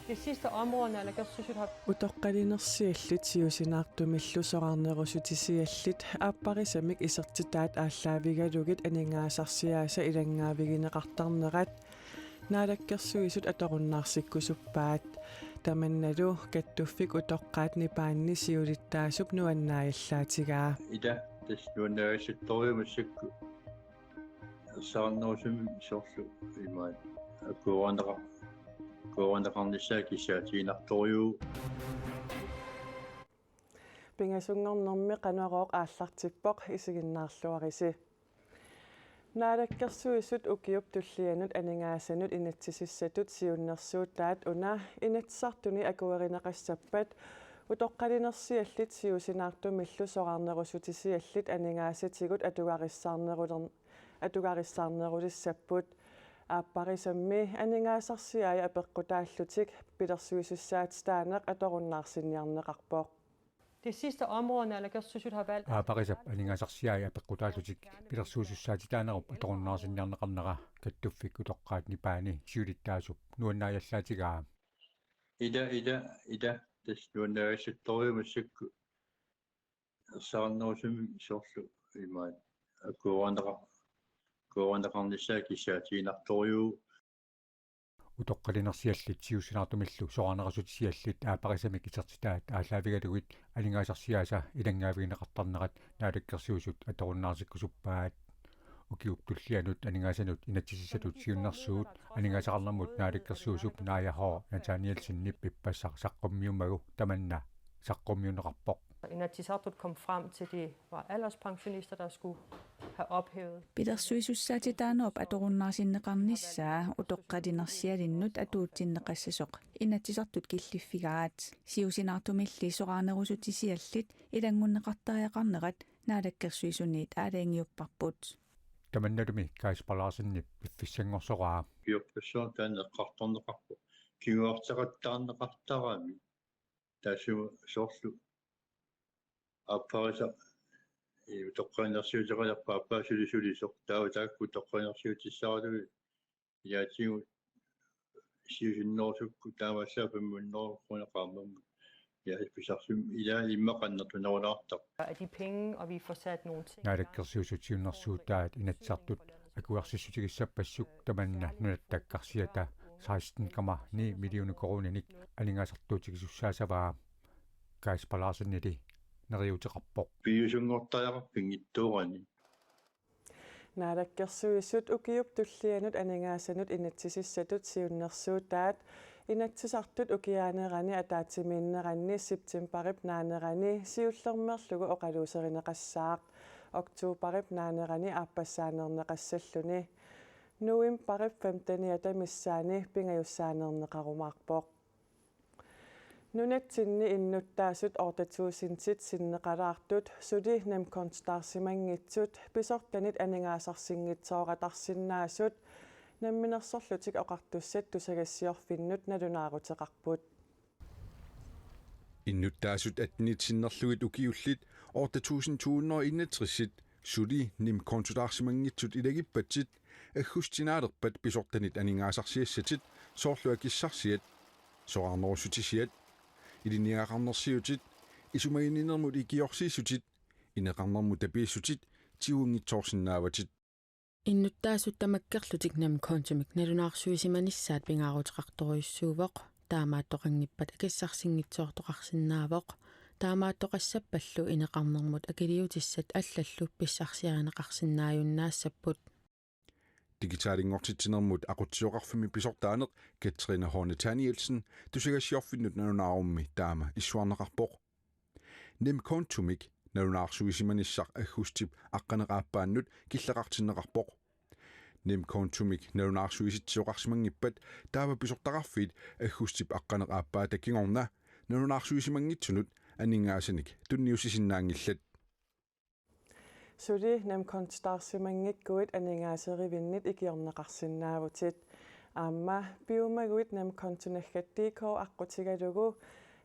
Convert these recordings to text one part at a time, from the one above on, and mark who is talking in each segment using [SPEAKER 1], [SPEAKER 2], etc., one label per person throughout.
[SPEAKER 1] Det sidste område, naalakkersuisut har
[SPEAKER 2] Utoqqalinersiallit siusinaartumillu soqarnerusutisiallit aapparisamik isertitaat ааllaавигалугит анингаасарсиааса илангаавигинеқартарнерат наалаккерсуисут аторуннаарсиккусуппаат таманналу каттуффик утоққаат нипаанни сиулиттаасуп нуаннааяллаатигаа
[SPEAKER 3] ida tasnuannarisuttoriumassakku saarnerusumi sorlu imaat kuuranaqarnissaakissaatiinartoriu
[SPEAKER 2] пингасунгорнэрми канароқ ааллартиппоқ исигиннаарлуариси наалаккерсуисут укиуп туллианут анингаасанут инатсисиссатут сиуннэрсуутаат уна инатсартуни акуеринеқассаппат утоққалинерсиаллит сиусинаартумиллу соқарнерусутисиаллит анингаасатигут атугариссаарнерулиссаппут ааппарисамми анингаасарсиая апеққутааллутик пилерсуисуссаат таанеқ аторуннаарсинниарнеқарпоқ.
[SPEAKER 1] det sidste område, naalakkersuisut har valgt
[SPEAKER 4] Aaparisap aningaasarsiaia apeqqutaallutik pilersuusussaatitaanerup atorunnaarsinniarneqarnera kattuffik utoqqaat nipaani siulittaasup nuannaajallaatigaa
[SPEAKER 3] ida tasnuannarisuttoriumassakku saarnerusumi sorlu imaat kuuranaqarnissaakissaatiinartoriu
[SPEAKER 4] utoqqalinersiallit siusinaartumillu soqarnerasutisiallit aaparisamik isertitaat ааllaавигалугит алингаасарсиааса илангааvigineqartarnerat наалаккерсуусут аторуннаарсиккусуппаат укиуп туллианут анингаасанут инатсисисатут сиуннэрсуут анингаасақарнэрмут наалаккерсуусуп нааяхоо натаниэлсиннип пиппассақ саққуммиумагу таманна саққуммиунеқарпоқ
[SPEAKER 1] Inatsisartut kom frem til, det var alderspensionister, der skulle have ophævet.
[SPEAKER 5] Pilersuisussaatitaanuup atorunnaarsinneqarnissaa utoqqalinersialinnut atuutsinneqassasoq inatsisartut killiffigaat siusinaartumilli soqarnerusutisiallit ilangunneqartariaqarnerat naalakkersuisuniit aalaangiupparput
[SPEAKER 4] таманналуми кааспалаарсиннип пиффиссангорсоraa
[SPEAKER 3] kiorpassuar taanneqqartorneqarpu kiguartaqattaarneqartaraami taassu sorlu аппарisa утоққаанерсиутеқалерпа аппаасулисулисоқ тааватаакку тоққаанерсиутиссааруи яатигу сиусиннерсукку таамассаафаммуннерқунеқармамму яаписарсум илаа иммақаннертунерулаартақ
[SPEAKER 1] De penge, og vi får sat nogle ting.
[SPEAKER 4] наалаккерсуусутиуннэрсуутаат инатсартут акуарсиссутигиссаппассук таманна нунаттаккарсиата 16,9 миллион коруниник алингаасартуутигисуссаасаваа кааспалаарсиннили neriuteqarpoq
[SPEAKER 3] piusunngortariaqarpingittuurani
[SPEAKER 2] наалаккерсуисут укиуп туллианут анингаасанут инатсисиссатут сиуннэрсуутаат инатсисартут укиаанерани атаатимииннеранни септембарип наанерани сиуллермерлугу оқалуусеринеқассаақ октообарип наанерани ааппассаанернеқассаллуни нуимбарип 15-ята миссаани пингаюссаанернеқарумаарпоқ нунатсинни иннуттаасут ортатуусинтит синнеқалаартут сули намконстаарсимангитсут писортанит анингаасарсингитсооратарсиннаасут намминерсорлутик оқартуссат тусагассиорфиннут налунаарутеқарпут
[SPEAKER 6] иннуттаасут атнитсиннерлугит укиуллит ортатуусинтууннер сули нимконстаарсимангитсут илагиппатсит аггустинаалерпат писортанит анингаасарсиассатит соорлуакиссарсиат соқарнерусутисиат илиниақарнерсиутит исумагининермут икиорсииссутит инеқарнермут тапииссутит тиунгитсоорсинааватит
[SPEAKER 7] иннуттаасут тамаккерлутик нам консумик налунаарсуисиманиссаат пингаарутеқарторюссуувоқ таамааттоқангиппат акиссарсингитсоортоқарсинаавоқ таамааттоқассаппаллу инеқарнермут акилиутиссат аллаллу писсарсиаанеқарсиннааюннаассаппут digitaalingortittinermut aqutsiоqarfimi pisortaaneq Katrine Horne Danielsen tusigassiorfinnut nanunаарummi taama issuarneqarpoq nim kontumik nanunаарsuisimanissaq agustip aqqaneqaappaannut killeqartinneqarpoq nim kontumik nanunаарsuisitsiоqarsimangippat taava pisortaqarfiit agustip aqqaneqaappaa takkingorna nanunаарsuisimangitsunut aninngaasanik tunniusisinnaangillat
[SPEAKER 2] сули намконстаарсимангиккуит анингаасеривиннит икиорнеқарсиннаавутит аама пиумагуит намконтунаггаттиикоо аққутигалугу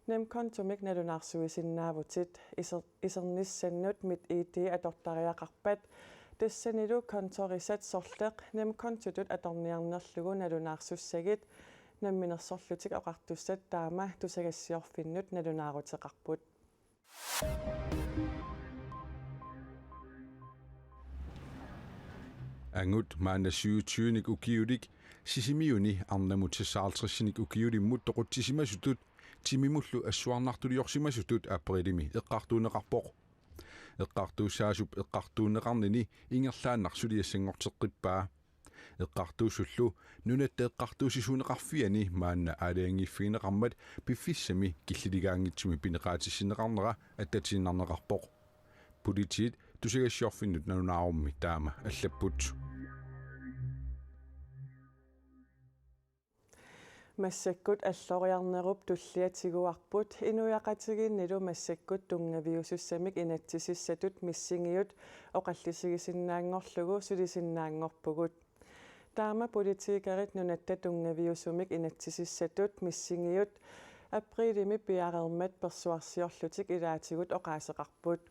[SPEAKER 2] намконтумик налунаарсуисиннаавутит исерниссаннут мит ити атортариақарпат тассанилу конторисат сорлеқ нам контутут аторниарнерлугу налунаарсуссагит намминерсорлутик оқартуссат таама тусагассиорфиннут налунаарутеқарпут
[SPEAKER 6] Angut maana 27nik ukiulik sisimiuni arnamutissaaltrisinik ukiulimmut toquttissimasutut timimullu assuarnartuliorsimasutut aprilimi eqqartuuneqarpoq eqqartuussaasup eqqartuuneqarnini ingerlaannarsuliassangorteqqippaa eqqartuusullu nunatta eqqartuusisuneqarfiani maanna aaliangiffiineqarmat piffissami killiligaangitsumi pineqaatissineqarnera attatiinnarneqarpoq politiit tusagassiorfinnut nanunaarummi taama allapput
[SPEAKER 2] массаккут аллориарнеруп туллиатигуарпут инуяқатигиннилу массаккут тунгавиусуссамик инатсисиссатут миссингиут оқаллисигисиннаангорлугу сулисиннаангорпугут таама политикерит нунатта тунгавиусумик инатсисиссатут миссингиут априлими пиарермат персуарсиорлутик илаатигут оқаасеқарпут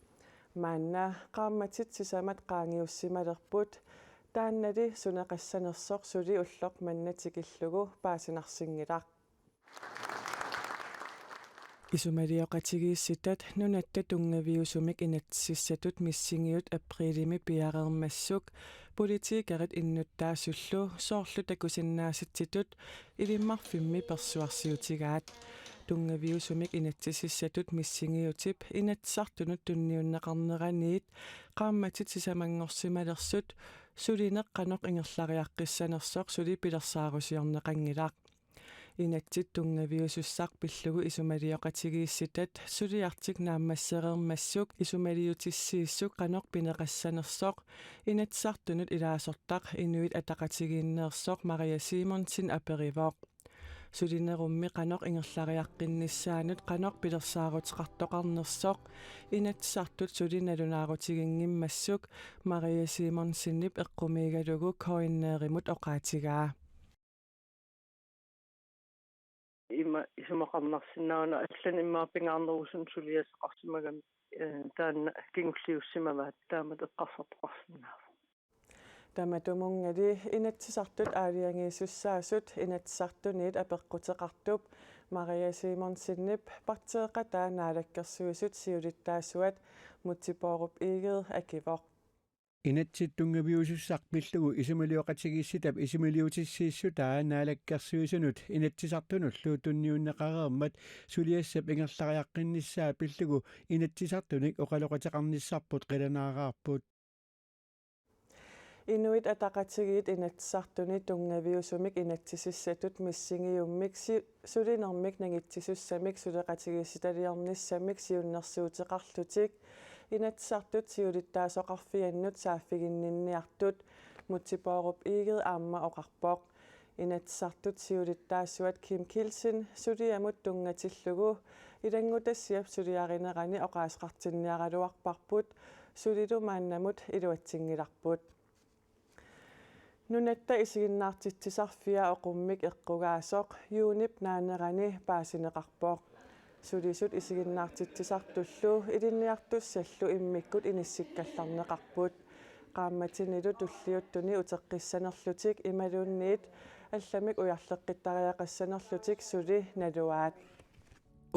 [SPEAKER 2] маанна qaammatitsissamat qaangiussimalерпут тааннали сунеқассанерсоқ сули уллоқ маннатикиллугу паасинарсингилақ исумалиоқатигиисситат нунатта тунгавиусумик инатсиссатут миссингиут априлими пиарермассук политикерит иннуттаасуллу соорлу такусиннааситситут илиммарфимми персуарсиутигаат тунгавиусумик инатсисиссатут миссингиутип инатсартунут тунниуннеқарнераниит qaammatitsissamangorsimalерсут сулинеққаноқ ингерлариаққиссанерсоқ сули пилерсаарусиорнеқангилаақ инатсит тунгавиусуссақ пиллугу исумалиоқатигиисситат сулиартик нааммассереермассук исумалиутиссииссук қаноқ пинеқассанерсоқ инатсартунут илаасортақ инуит атақатигииннеерсоқ Мария Симонсин аперивоқ сулинерумми қаноқ ингерлариаққиннissaанут қаноқ пилерсаарутеқартоқарнерсоқ инатсартут сулиналунаарутигингиммассук Мария Симонсиннип эққумигалугу коиннееримут оқаатигаа
[SPEAKER 8] има исумақарнарсиннаана аллан иммаапингаарнерусун сулиасеқарсимагам таанна кингуллиуссимаваат таамат эққарсартоқарсинаава
[SPEAKER 2] таматумунгали инатсисартут аалиангииссуссаасут инатсартунит апеққутеқартуп Мария Симонсиннип партеэқатаа наалаккерсуисут сиулиттаасуат мутсипооруп игер акивоқ
[SPEAKER 9] инатситтунгавиусуссарпиллугу исумалиоқатигиисситап исумалиутиссииссутаа наалаккерсуисунут инатсисартунуллуу тунниуннеқареермат сулиассап ингерлариаққиннissaа пиллугу инатсисартуник оқалоқатеқарниссарпут қиланаараарпут
[SPEAKER 2] инуит атақатигиит инатсартуни тунгавиусумик инатсисиссатут миссингиуммик сулинермик нагитсисуссамик сулеқатигиисситалиорниссамик сиуннерсуутеқарлутик инатсартут сиулиттаасоқарфианнут сааффигиннинниартут мутсипооруп игер аама оқарпоқ инатсартут сиулиттаассуат Ким Килсен сулиамут тунгатиллугу илангутассиап сулиаринерани оқаасеқартинниаралуарпарпут сулилу мааннамут илуатсингиларпут нунатта исигиннаартитсисарфиа оқуммик эққугаасоқ юунип наанерани паасинеқарпоқ сулисут исигиннаартитсисартуллу илинниартуссаллу иммиккут иниссиккалларнеқарпут qaammatinnilu tulliuttuni uteqqissanerlutik imalunniit алламик уярлеққиттариақассанерлутик сули налуаат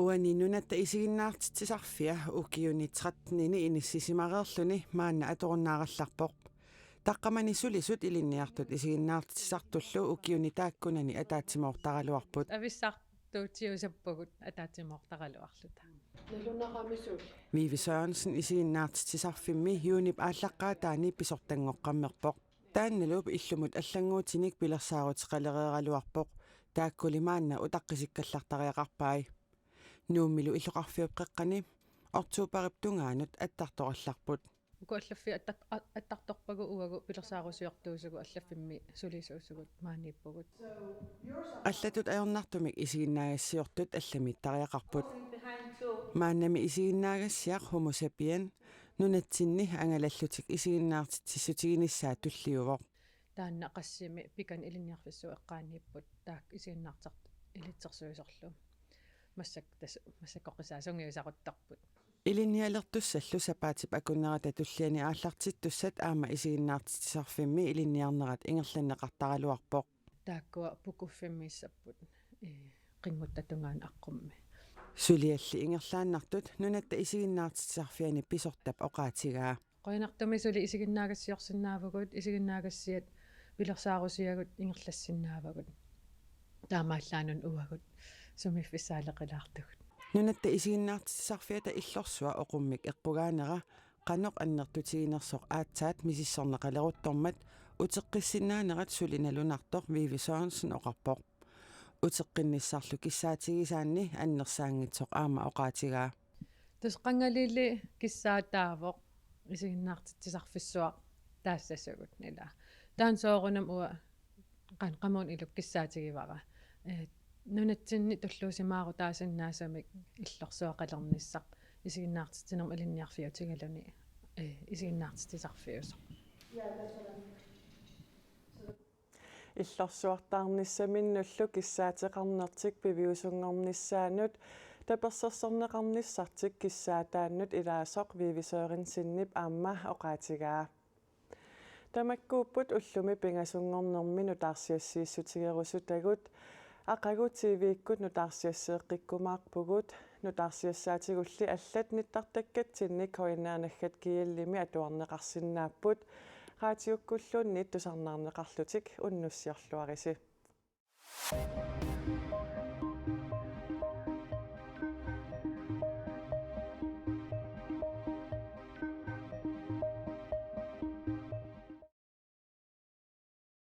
[SPEAKER 10] уани нуната исигиннаартитсисарфиа укиуни 13-нини иниссисимареерлүни маанна аторуннааралларпоқ таққамани сулисут илинниартут исигиннаартитсисартуллу укиуни тааккунани атаатсимоортаралуарпут
[SPEAKER 11] ависсартуутиусаппагут атаатсимоортаралуарлута
[SPEAKER 10] Vivi Sørensen исигиннаартитсисарфимми юунип ааллаққаатаани писортангоққаммерпоқ таанналуп иллумут аллангуутиник пилерсаарутеқалереералуарпоқ тааккулимаанна утаққисиккаллартариақарпаи нууммилу иллоқарфиуп қеққани ортуупарип тунгаанут аттарторалларпут
[SPEAKER 11] укуаллаффи аттарторпагу уагу пилерсаарусиортуусугу аллаффимми сулисууссугут мааниппугут
[SPEAKER 10] аллатут аернартумик исигиннаагассиортут алламиттариақарпут мааннами исигиннаагассиақ Homo sapien нунатсинни ангалаллутик исигиннаартитсисутигиниссаа туллиувоқ
[SPEAKER 11] таанна qassimi pikan ilinniarfissuu eqqaaniipпут таак исигиннаартart илитсерсуисорлу массак тас массаккоқисаасунгиусақуттарпут
[SPEAKER 10] Ilinialertussallu sapaatip akunnerata tulliani aallartittussat aama isiginnaartitisarfimmi iliniarnerat ingerlanneqartaraluarpoq
[SPEAKER 11] taakkua pukuffimmiissapput qinguttatungaan aqqummi
[SPEAKER 10] sulialli ingerlaannartut nunatta isiginnaartitisarfiani pisortap oqaatigaa
[SPEAKER 11] qoinartumi suli isiginnaagassiorsinnaavagut isiginnaagassiat pilersaarusiagut ingerlassinnaavagut taamaallaanun uagut sumiffissaaleqilaartugut
[SPEAKER 10] nunatta isiginnaartitisarfiata illorsuа oqummik eqqugaanera qanoq annertutiginersoq aatsaat misissorneqaleruttormat uteqqissinaanerat sulinalunartoq Vivi Sørensen oqarpoq uteqqinnissarlu kissaatigisaanni annersaangitsoq aama oqaatigaa
[SPEAKER 11] tusqangalili kissaataavoq isiginnaartitisarfissuaq taassasugut nila taan soorunam ua qamun iluk kissaatigivaqa nunatsinni tulluusimaaru taasinnaasumik illorsuaqalernissaq isiginnaartitinerm alinniarfiutigaluni isiginnaartitisarfiusoq
[SPEAKER 2] иллорсуартаарниссаминнуллу киссаатеқарнертик пивиусунгорнissaанут таперсерсорнеқарниссартик киссаатааннут илаасоқ Vivi Sørensen-нип аама оqaатигаа тамаккууппут уллуми пингасунгорнерми нутаарсиассииссутигерусутагут ақагутивииккут нутаарсиассеэққиккумаарпугут нутаарсиассаатигулли аллат ниттартаккатсинник коиннаанаггат кииллими атуарнеқарсинааппут раатиуккуллуунни тусарнаарнеқарлутик уннуссиорлуариси